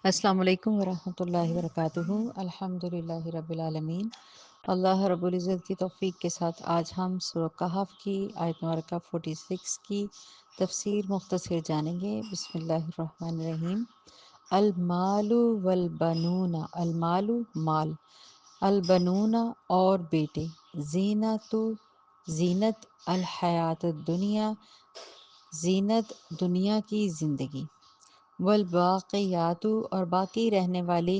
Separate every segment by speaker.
Speaker 1: السلام علیکم ورحمۃ اللہ وبرکاتہ۔ الحمد للہ رب العالمین۔ اللہ رب العزت کی توفیق کے ساتھ آج ہم سورہ کہف کی آیت مبارکہ 46 کی تفسیر مختصر جانیں گے۔ بسم اللہ الرحمن الرحیم۔ المال والبنون، المال مال، البنون اور بیٹے، زینت زینت الحیات الدنیا، زینت دنیا کی زندگی، والباقیات اور باقی رہنے والی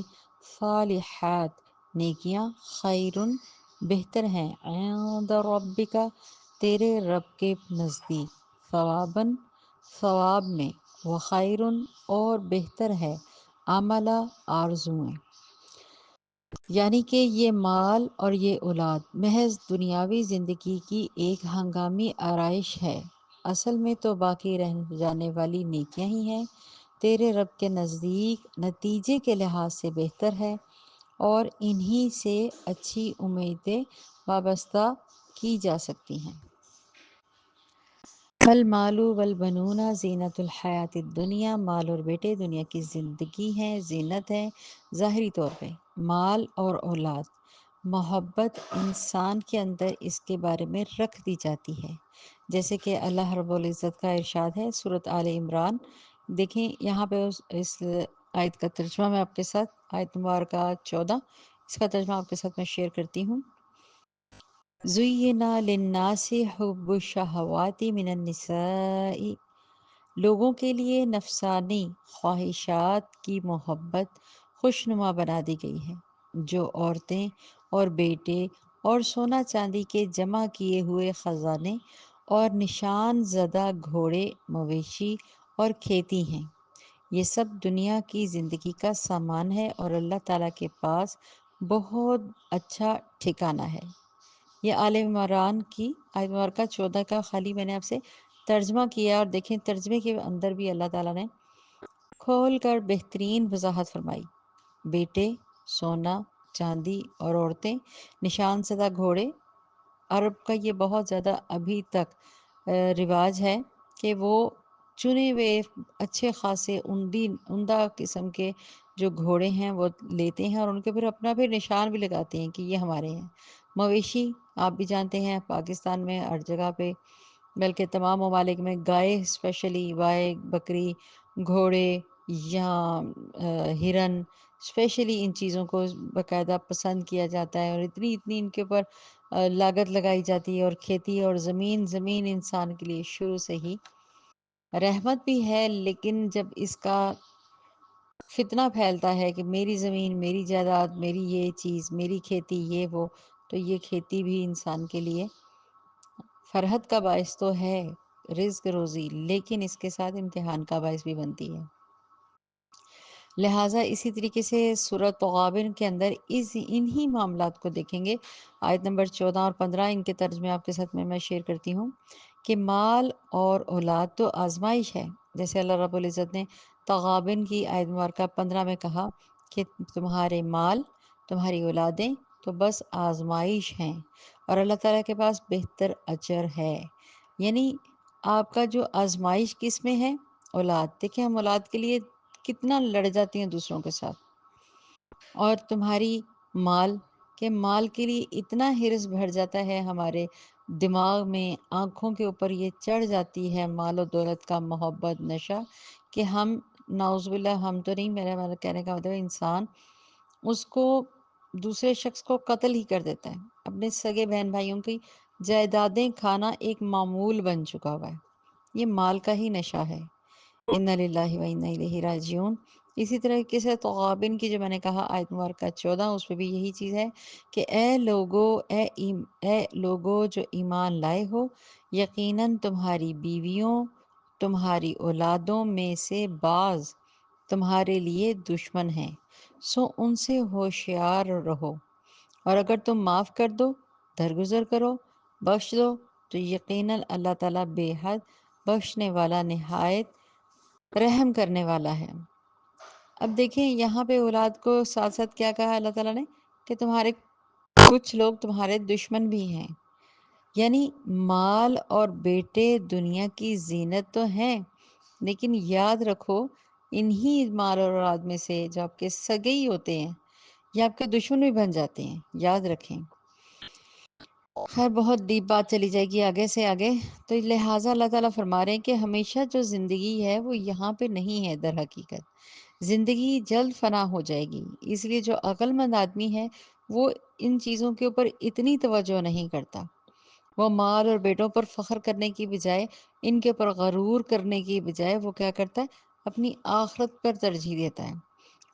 Speaker 1: صالحات نیکیاں، خیرن بہتر ہیں، عند ربک تیرے رب کے نزدیک، ثواباً ثواب میں، وخیرن اور بہتر ہے، عملا آرزوئیں۔ یعنی کہ یہ مال اور یہ اولاد محض دنیاوی زندگی کی ایک ہنگامی آرائش ہے، اصل میں تو باقی رہ جانے والی نیکیاں ہی ہیں، تیرے رب کے نزدیک نتیجے کے لحاظ سے بہتر ہے، اور انہی سے اچھی امیدیں وابستہ کی جا سکتی ہیں۔ المال والبنون زینت الحیات الدنیا، مال اور بیٹے دنیا کی زندگی ہیں، زینت ہے ظاہری طور پہ۔ مال اور اولاد، محبت انسان کے اندر اس کے بارے میں رکھ دی جاتی ہے، جیسے کہ اللہ رب العزت کا ارشاد ہے سورۃ آل عمران۔ دیکھیں یہاں پہ اس آیت کا ترجمہ میں آپ کے ساتھ، آیت مبارکہ 14، اس کا ترجمہ آپ کے ساتھ میں شیئر کرتی ہوں۔ زُيِّنَ لِلنَّاسِ حُبُّ الشَّهَوَاتِ مِنَ النِّسَاءِ، لوگوں کے لیے نفسانی خواہشات کی محبت خوشنما بنا دی گئی ہے، جو عورتیں اور بیٹے اور سونا چاندی کے جمع کیے ہوئے خزانے اور نشان زدہ گھوڑے، مویشی اور کھیتی ہیں، یہ سب دنیا کی زندگی کا سامان ہے اور اللہ تعالیٰ کے پاس بہت اچھا ٹھکانہ ہے۔ یہ آل عمران کی آیت مبارکہ 14 کا خالی میں نے آپ سے ترجمہ کیا، اور دیکھیں ترجمے کے اندر بھی اللہ تعالیٰ نے کھول کر بہترین وضاحت فرمائی۔ بیٹے، سونا چاندی اور عورتیں، نشان زدہ گھوڑے، عرب کا یہ بہت زیادہ ابھی تک رواج ہے کہ وہ چنے ہوئے اچھے خاصے عمدہ قسم کے جو گھوڑے ہیں وہ لیتے ہیں، اور ان کے پھر اپنا بھی نشان بھی لگاتے ہیں کہ یہ ہمارے ہیں۔ مویشی آپ بھی جانتے ہیں پاکستان میں ہر جگہ پہ، بلکہ تمام ممالک میں گائے، اسپیشلی گائے، بکری، گھوڑے یا ہرن، اسپیشلی ان چیزوں کو باقاعدہ پسند کیا جاتا ہے، اور اتنی ان کے اوپر لاگت لگائی جاتی ہے، اور کھیتی اور زمین انسان کے لیے شروع سے ہی رحمت بھی ہے، لیکن جب اس کا فتنہ پھیلتا ہے کہ میری زمین، میری جائیداد، میری یہ چیز، میری کھیتی، یہ وہ، تو یہ کھیتی بھی انسان کے لیے فرحت کا باعث تو ہے، رزق روزی، لیکن اس کے ساتھ امتحان کا باعث بھی بنتی ہے۔ لہٰذا اسی طریقے سے سورۃ تغابن کے اندر انہی معاملات کو دیکھیں گے۔ آیت نمبر 14 اور 15 ان کے ترجمے آپ کے ساتھ میں شیئر کرتی ہوں کہ مال اور اولاد تو آزمائش ہے، جیسے اللہ رب العزت نے تغابن کی آیت مبارکہ 15 میں کہا کہ تمہارے مال، تمہاری اولادیں تو بس آزمائش ہیں، اور اللہ تعالیٰ کے پاس بہتر اجر ہے۔ یعنی آپ کا جو آزمائش کس میں ہے؟ اولاد۔ دیکھیں ہم اولاد کے لیے کتنا لڑ جاتی ہیں دوسروں کے ساتھ، اور تمہاری مال کے لیے اتنا حرص بڑھ جاتا ہے ہمارے دماغ میں، آنکھوں کے اوپر یہ چڑھ جاتی ہے مال و دولت کا محبت نشہ، کہ ہم نعوذ باللہ، ہم تو نہیں، میرا کہنے کا مطلب انسان اس کو دوسرے شخص کو قتل ہی کر دیتا ہے، اپنے سگے بہن بھائیوں کی جائیدادیں کھانا ایک معمول بن چکا ہوا ہے، یہ مال کا ہی نشہ ہے۔ اِنَّا لِلَّهِ وَإِنَّا إِلَيْهِ راجعون۔ اسی طرح سے تغابن کی جو میں نے کہا آیت مبارکہ 14، اس پہ بھی یہی چیز ہے کہ اے لوگو جو ایمان لائے ہو، یقیناً تمہاری بیویوں، تمہاری اولادوں میں سے بعض تمہارے لیے دشمن ہیں، سو ان سے ہوشیار رہو، اور اگر تم معاف کر دو، درگزر کرو، بخش دو، تو یقیناً اللہ تعالیٰ بے حد بخشنے والا، نہایت رحم کرنے والا ہے۔ اب دیکھیں یہاں پہ اولاد کو ساتھ ساتھ کیا کہا اللہ تعالیٰ نے کہ تمہارے کچھ لوگ تمہارے دشمن بھی ہیں، یعنی مال اور بیٹے دنیا کی زینت تو ہیں، لیکن یاد رکھو انہی مال اور اولاد میں سے جو آپ کے سگے ہی ہوتے ہیں یا آپ کے دشمن بھی بن جاتے ہیں، یاد رکھیں۔ خیر بہت ڈیپ بات چلی جائے گی آگے سے آگے، تو لہٰذا اللہ تعالیٰ فرما رہے ہیں کہ ہمیشہ جو زندگی ہے وہ یہاں پہ نہیں ہے، در حقیقت زندگی جلد فنا ہو جائے گی، اس لیے جو عقل مند آدمی ہے وہ ان چیزوں کے اوپر اتنی توجہ نہیں کرتا۔ وہ مال اور بیٹوں پر فخر کرنے کی بجائے، ان کے اوپر غرور کرنے کی بجائے وہ کیا کرتا ہے؟ اپنی آخرت پر ترجیح دیتا ہے،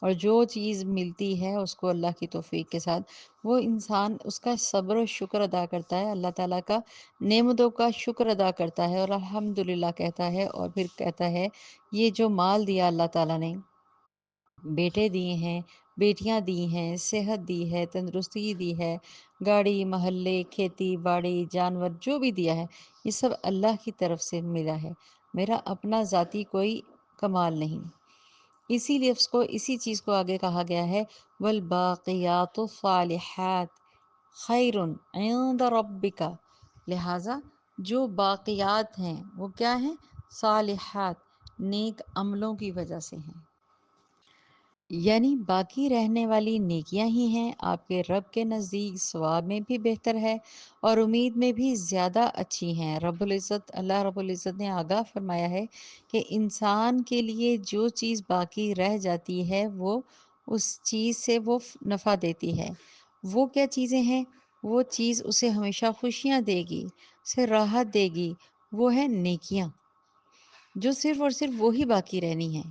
Speaker 1: اور جو چیز ملتی ہے اس کو اللہ کی توفیق کے ساتھ وہ انسان اس کا صبر و شکر ادا کرتا ہے، اللہ تعالیٰ کا نعمتوں کا شکر ادا کرتا ہے اور الحمدللہ کہتا ہے، اور پھر کہتا ہے یہ جو مال دیا اللہ تعالیٰ نے، بیٹے دیے ہیں، بیٹیاں دی ہیں، صحت دی ہے، تندرستی دی ہے، گاڑی محلے کھیتی باڑی جانور جو بھی دیا ہے یہ سب اللہ کی طرف سے ملا ہے، میرا اپنا ذاتی کوئی کمال نہیں۔ اسی لیے اس کو اسی چیز کو آگے کہا گیا ہے والباقیات الصالحات خیر عند ربک، لہٰذا جو باقیات ہیں وہ کیا ہیں؟ صالحات، نیک عملوں کی وجہ سے ہیں، یعنی باقی رہنے والی نیکیاں ہی ہیں آپ کے رب کے نزدیک ثواب میں بھی بہتر ہے اور امید میں بھی زیادہ اچھی ہیں۔ اللہ رب العزت نے آگاہ فرمایا ہے کہ انسان کے لیے جو چیز باقی رہ جاتی ہے وہ اس چیز سے وہ نفع دیتی ہے۔ وہ کیا چیزیں ہیں؟ وہ چیز اسے ہمیشہ خوشیاں دے گی، اسے راحت دے گی، وہ ہے نیکیاں، جو صرف اور صرف وہی باقی رہنی ہیں۔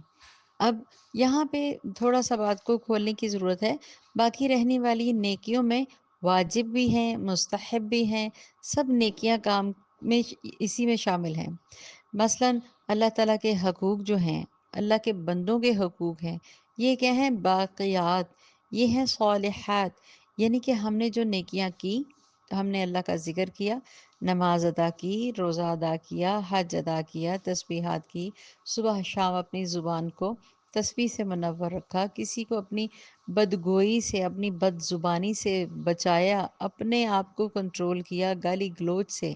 Speaker 1: اب یہاں پہ تھوڑا سا بات کو کھولنے کی ضرورت ہے، باقی رہنے والی نیکیوں میں واجب بھی ہیں، مستحب بھی ہیں، سب نیکیاں کام میں اسی میں شامل ہیں۔ مثلاً اللہ تعالیٰ کے حقوق جو ہیں، اللہ کے بندوں کے حقوق ہیں، یہ کیا ہیں؟ باقیات، یہ ہیں صالحات، یعنی کہ ہم نے جو نیکیاں کی، ہم نے اللہ کا ذکر کیا، نماز ادا کی، روزہ ادا کیا، حج ادا کیا، تسبیحات کی، صبح شام اپنی زبان کو تسبیح سے منور رکھا، کسی کو اپنی بدگوئی سے اپنی بد زبانی سے بچایا، اپنے آپ کو کنٹرول کیا گالی گلوچ سے،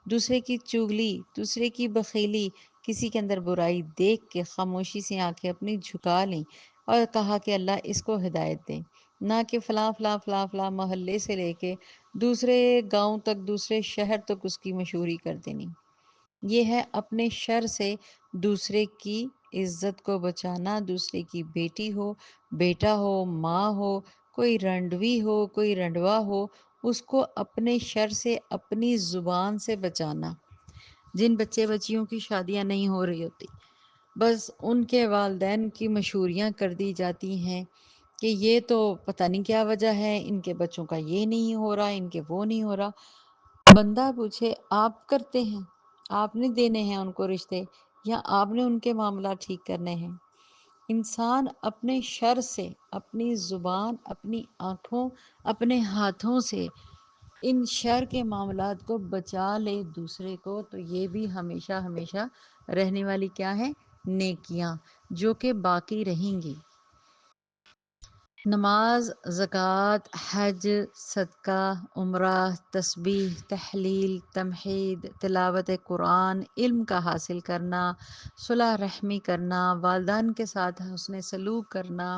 Speaker 1: دوسرے کی چگلی، دوسرے کی بخیلی، کسی کے اندر برائی دیکھ کے خاموشی سے آنکھیں اپنی جھکا لیں اور کہا کہ اللہ اس کو ہدایت دیں، نہ کہ فلاں فلاں فلاں فلاں محلے سے لے کے دوسرے گاؤں تک، دوسرے شہر تک اس کی مشہوری کر دینی۔ یہ ہے اپنے شر سے دوسرے کی عزت کو بچانا، دوسرے کی بیٹی ہو، بیٹا ہو، ماں ہو، کوئی رنڈوی ہو، کوئی رنڈوا ہو، اس کو اپنے شر سے اپنی زبان سے بچانا۔ جن بچے بچیوں کی شادیاں نہیں ہو رہی ہوتی، بس ان کے والدین کی مشہوریاں کر دی جاتی ہیں کہ یہ تو پتہ نہیں کیا وجہ ہے، ان کے بچوں کا یہ نہیں ہو رہا، ان کے وہ نہیں ہو رہا۔ بندہ پوچھے آپ کرتے ہیں؟ آپ نے دینے ہیں ان کو رشتے، یا آپ نے ان کے معاملات ٹھیک کرنے ہیں؟ انسان اپنے شر سے، اپنی زبان، اپنی آنکھوں، اپنے ہاتھوں سے ان شر کے معاملات کو بچا لے دوسرے کو، تو یہ بھی ہمیشہ ہمیشہ رہنے والی کیا ہے؟ نیکیاں، جو کہ باقی رہیں گی۔ نماز، زکوٰۃ، حج، صدقہ، عمرہ، تسبیح، تحلیل، تمحید، تلاوت قرآن، علم کا حاصل کرنا، صلح رحمی کرنا، والدین کے ساتھ حسن سلوک کرنا،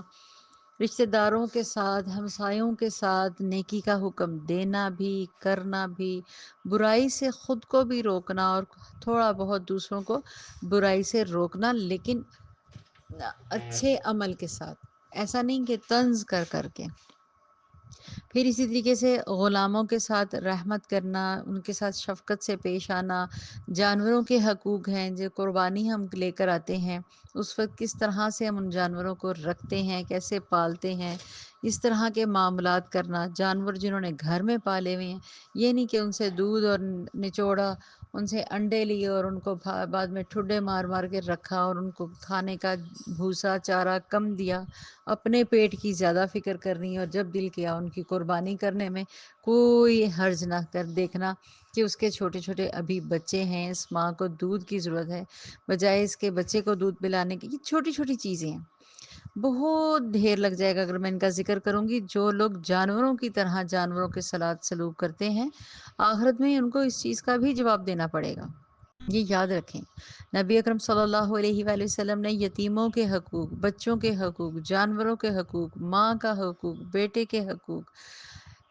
Speaker 1: رشتہ داروں کے ساتھ، ہمسایوں کے ساتھ نیکی کا حکم دینا بھی، کرنا بھی، برائی سے خود کو بھی روکنا اور تھوڑا بہت دوسروں کو برائی سے روکنا، لیکن اچھے عمل کے ساتھ، ایسا نہیں کہ طنز کر کر کے۔ پھر اسی طریقے سے غلاموں کے ساتھ رحمت کرنا، ان کے ساتھ شفقت سے پیش آنا، جانوروں کے حقوق ہیں جو قربانی ہم لے کر آتے ہیں، اس وقت کس طرح سے ہم ان جانوروں کو رکھتے ہیں، کیسے پالتے ہیں، اس طرح کے معاملات کرنا۔ جانور جنہوں نے گھر میں پالے ہوئے ہیں، یہ نہیں کہ ان سے دودھ اور نچوڑا، ان سے انڈے لیے اور ان کو بعد میں ٹھڈے مار مار کے رکھا اور ان کو کھانے کا بھوسا چارہ کم دیا، اپنے پیٹ کی زیادہ فکر کرنی، اور جب دل کیا ان کی قربانی کرنے میں کوئی حرج نہ کر دیکھنا کہ اس کے چھوٹے چھوٹے ابھی بچے ہیں، اس ماں کو دودھ کی ضرورت ہے، بجائے اس کے بچے کو دودھ پلانے کی۔ یہ چھوٹی چھوٹی چیزیں ہیں، بہت ڈھیر لگ جائے گا اگر میں ان کا ذکر کروں گی۔ جو لوگ جانوروں کی طرح جانوروں کے سلوک کرتے ہیں، آخرت میں ان کو اس چیز کا بھی جواب دینا پڑے گا۔ یہ یاد رکھیں، نبی اکرم صلی اللہ علیہ وآلہ وسلم نے یتیموں کے حقوق، بچوں کے حقوق، جانوروں کے حقوق، ماں کا حقوق، بیٹے کے حقوق،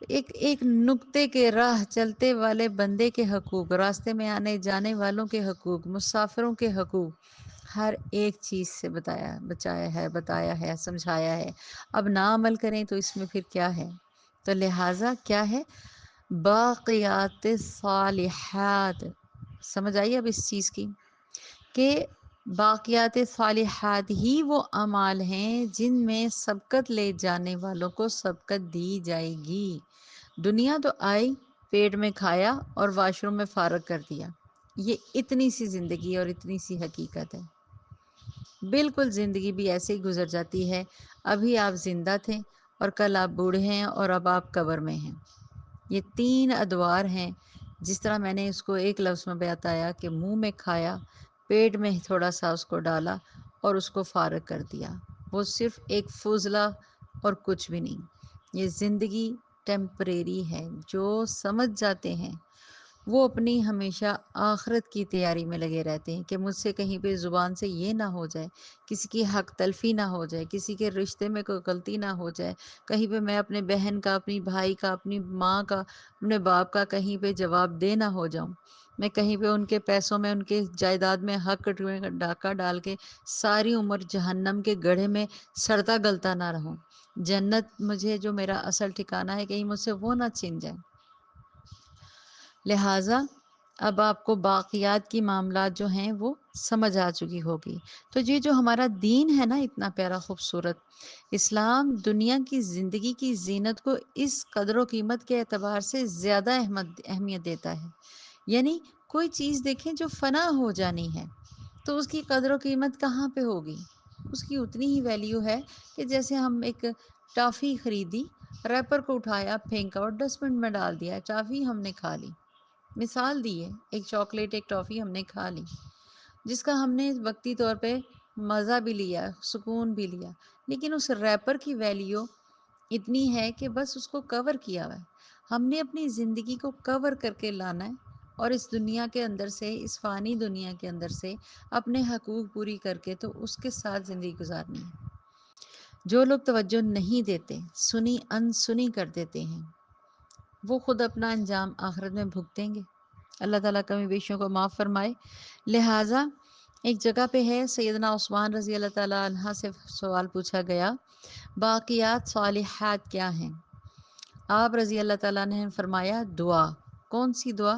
Speaker 1: ایک ایک نقطے کے راہ چلتے والے بندے کے حقوق، راستے میں آنے جانے والوں کے حقوق، مسافروں کے حقوق، ہر ایک چیز سے بتایا ہے، سمجھایا ہے۔ اب نہ عمل کریں تو اس میں پھر کیا ہے؟ تو لہٰذا کیا ہے؟ باقیات صالحات، سمجھ آئی اب اس چیز کی کہ باقیات صالحات ہی وہ اعمال ہیں جن میں سبقت لے جانے والوں کو سبقت دی جائے گی۔ دنیا تو آئی، پیٹ میں کھایا اور واش روم میں فارغ کر دیا، یہ اتنی سی زندگی اور اتنی سی حقیقت ہے۔ بالکل زندگی بھی ایسے ہی گزر جاتی ہے، ابھی آپ زندہ تھے اور کل آپ بوڑھے ہیں اور اب آپ قبر میں ہیں۔ یہ 3 ادوار ہیں، جس طرح میں نے اس کو ایک لفظ میں بتایا کہ منہ میں کھایا، پیٹ میں تھوڑا سا اس کو ڈالا اور اس کو فارغ کر دیا، وہ صرف ایک فضلہ اور کچھ بھی نہیں۔ یہ زندگی ٹیمپریری ہے۔ جو سمجھ جاتے ہیں وہ اپنی ہمیشہ آخرت کی تیاری میں لگے رہتے ہیں کہ مجھ سے کہیں پہ زبان سے یہ نہ ہو جائے، کسی کی حق تلفی نہ ہو جائے، کسی کے رشتے میں کوئی غلطی نہ ہو جائے، کہیں پہ میں اپنے بہن کا، اپنی بھائی کا، اپنی ماں کا، اپنے باپ کا کہیں پہ جواب دہ نہ ہو جاؤں، میں کہیں پہ ان کے پیسوں میں، ان کے جائیداد میں حق ڈاکہ ڈال کے ساری عمر جہنم کے گڑھے میں سڑتا گلتا نہ رہوں۔ جنت مجھے جو میرا اصل ٹھکانہ ہے کہیں مجھ سے وہ نہ چھن جائے۔ لہٰذا اب آپ کو باقیات کی معاملات جو ہیں وہ سمجھ آ چکی ہوگی۔ تو یہ جو ہمارا دین ہے نا اتنا پیارا خوبصورت، اسلام دنیا کی زندگی کی زینت کو اس قدر و قیمت کے اعتبار سے زیادہ اہمیت دیتا ہے۔ یعنی کوئی چیز دیکھیں جو فنا ہو جانی ہے تو اس کی قدر و قیمت کہاں پہ ہوگی؟ اس کی اتنی ہی ویلیو ہے کہ جیسے ہم ایک ٹافی خریدی، ریپر کو اٹھایا، پھینکا اور ڈسٹ بن میں ڈال دیا، ٹافی ہم نے کھا لی۔ مثال دی ہے، ایک چاکلیٹ، ایک ٹافی ہم نے کھا لی، جس کا ہم نے وقتی طور پہ مزہ بھی لیا، سکون بھی لیا، لیکن اس ریپر کی ویلیو اتنی ہے کہ بس اس کو کور کیا ہوا ہے۔ ہم نے اپنی زندگی کو کور کر کے لانا ہے اور اس دنیا کے اندر سے، اس فانی دنیا کے اندر سے اپنے حقوق پوری کر کے تو اس کے ساتھ زندگی گزارنی ہے۔ جو لوگ توجہ نہیں دیتے، سنی ان سنی کر دیتے ہیں، وہ خود اپنا انجام آخرت میں بھگتیں گے۔ اللہ تعالیٰ کمی بیشیوں کو معاف فرمائے۔ لہٰذا ایک جگہ پہ ہے، سیدنا عثمان رضی اللہ تعالیٰ عنہ سے سوال پوچھا گیا، باقیات صالحات کیا ہیں؟ آپ رضی اللہ تعالیٰ عنہ نے فرمایا دعا۔ کون سی دعا؟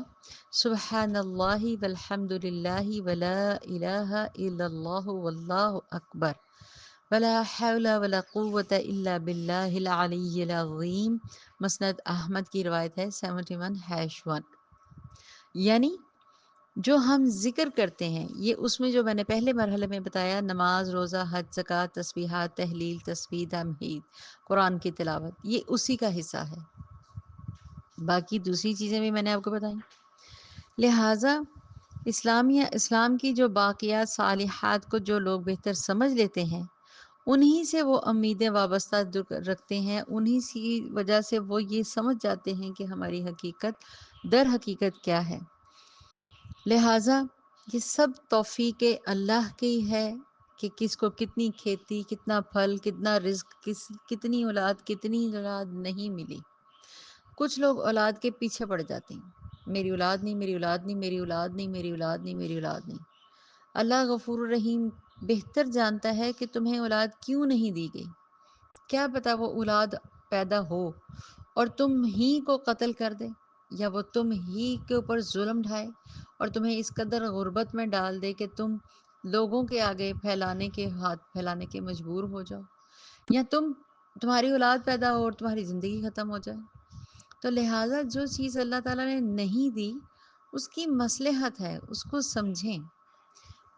Speaker 1: سبحان اللہ والحمد للہ ولا الہ الا اللہ واللہ اکبر ولا حول ولا قوة الا باللہ العلی العظیم۔ مسند احمد کی روایت ہے 71-1۔ یعنی جو ہم ذکر کرتے ہیں، یہ اس میں جو میں نے پہلے مرحلے میں بتایا، نماز، روزہ، حج، زکوٰۃ، تسبیحات، تحلیل، تسبیح، تحمید، قرآن کی تلاوت، یہ اسی کا حصہ ہے۔ باقی دوسری چیزیں بھی میں نے آپ کو بتائیں۔ لہٰذا اسلام کی جو باقیات صالحات کو جو لوگ بہتر سمجھ لیتے ہیں، انہی سے وہ امیدیں وابستہ رکھتے ہیں، انہی کی وجہ سے وہ یہ سمجھ جاتے ہیں کہ ہماری حقیقت در حقیقت کیا ہے۔ لہٰذا یہ سب توفیق اللہ کی ہے کہ کس کو کتنی کھیتی، کتنا پھل، کتنا رزق، کتنی اولاد نہیں ملی۔ کچھ لوگ اولاد کے پیچھے پڑ جاتے ہیں، میری اولاد نہیں، میری اولاد نہیں، میری اولاد نہیں، میری اولاد نہیں، میری اولاد نہیں۔ اللہ غفور الرحیم بہتر جانتا ہے کہ تمہیں اولاد کیوں نہیں دی گئی۔ کیا پتا وہ اولاد پیدا ہو اور تم ہی کو قتل کر دے، یا وہ تم ہی کے اوپر ظلم ڈھائے اور تمہیں اس قدر غربت میں ڈال دے کہ تم لوگوں کے آگے ہاتھ پھیلانے کے مجبور ہو جاؤ، یا تمہاری اولاد پیدا ہو اور تمہاری زندگی ختم ہو جائے۔ تو لہٰذا جو چیز اللہ تعالیٰ نے نہیں دی، اس کی مصلحت ہے، اس کو سمجھیں۔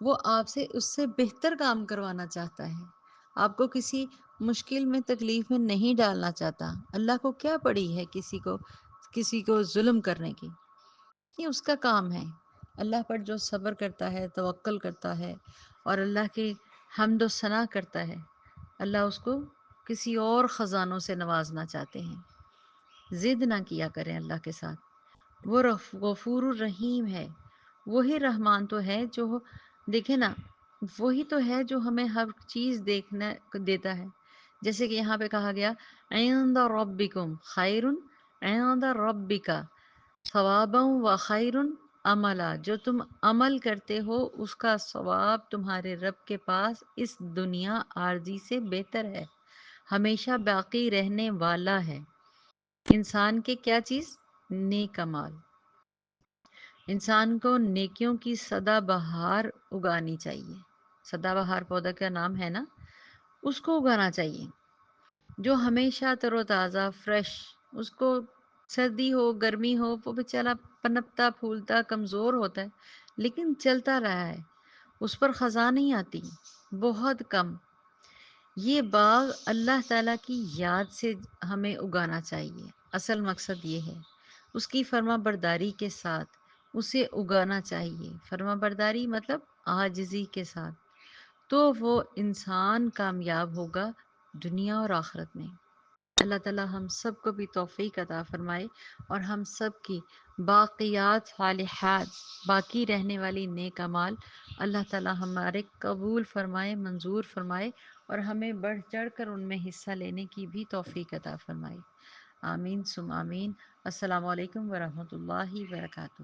Speaker 1: وہ آپ سے اس سے بہتر کام کروانا چاہتا ہے، آپ کو کسی مشکل میں، تکلیف میں نہیں ڈالنا چاہتا۔ اللہ کو کیا پڑی ہے کسی کو ظلم کرنے کی؟ یہ اس کا کام ہے۔ اللہ پر جو صبر کرتا ہے، توکل کرتا ہے اور اللہ کی حمد و ثنا کرتا ہے، اللہ اس کو کسی اور خزانوں سے نوازنا چاہتے ہیں۔ ضد نہ کیا کریں اللہ کے ساتھ، وہ غفور الرحیم ہے، وہی رحمان تو ہے جو دیکھے نا، وہی تو ہے جو ہمیں ہر چیز دیکھنا دیتا ہے. جیسے کہ یہاں پہ کہا گیا عند ربکم خیر عند ربک ثوابا و خیر عملا، جو تم عمل کرتے ہو اس کا ثواب تمہارے رب کے پاس اس دنیا عارضی سے بہتر ہے، ہمیشہ باقی رہنے والا ہے. انسان کے کیا چیز؟ نیک اعمال. انسان کو نیکیوں کی سدا بہار اگانی چاہیے. سدا بہار پودا کا نام ہے نا، اس کو اگانا چاہیے جو ہمیشہ تر و تازہ فریش. اس کو سردی ہو گرمی ہو وہ بیچارہ پنپتا پھولتا کمزور ہوتا ہے لیکن چلتا رہا ہے، اس پر خزاں نہیں آتی، بہت کم. یہ باغ اللہ تعالیٰ کی یاد سے ہمیں اگانا چاہیے. اصل مقصد یہ ہے، اس کی فرما برداری کے ساتھ اسے اگانا چاہیے. فرما برداری مطلب عاجزی کے ساتھ، تو وہ انسان کامیاب ہوگا دنیا اور آخرت میں. اللہ تعالیٰ ہم سب کو بھی توفیق عطا فرمائے اور ہم سب کی باقیات صالحات، باقی رہنے والی نیک اعمال اللہ تعالیٰ ہمارے قبول فرمائے، منظور فرمائے اور ہمیں بڑھ چڑھ کر ان میں حصہ لینے کی بھی توفیق عطا فرمائے. آمین ثم آمین. السلام علیکم ورحمۃ اللہ وبرکاتہ.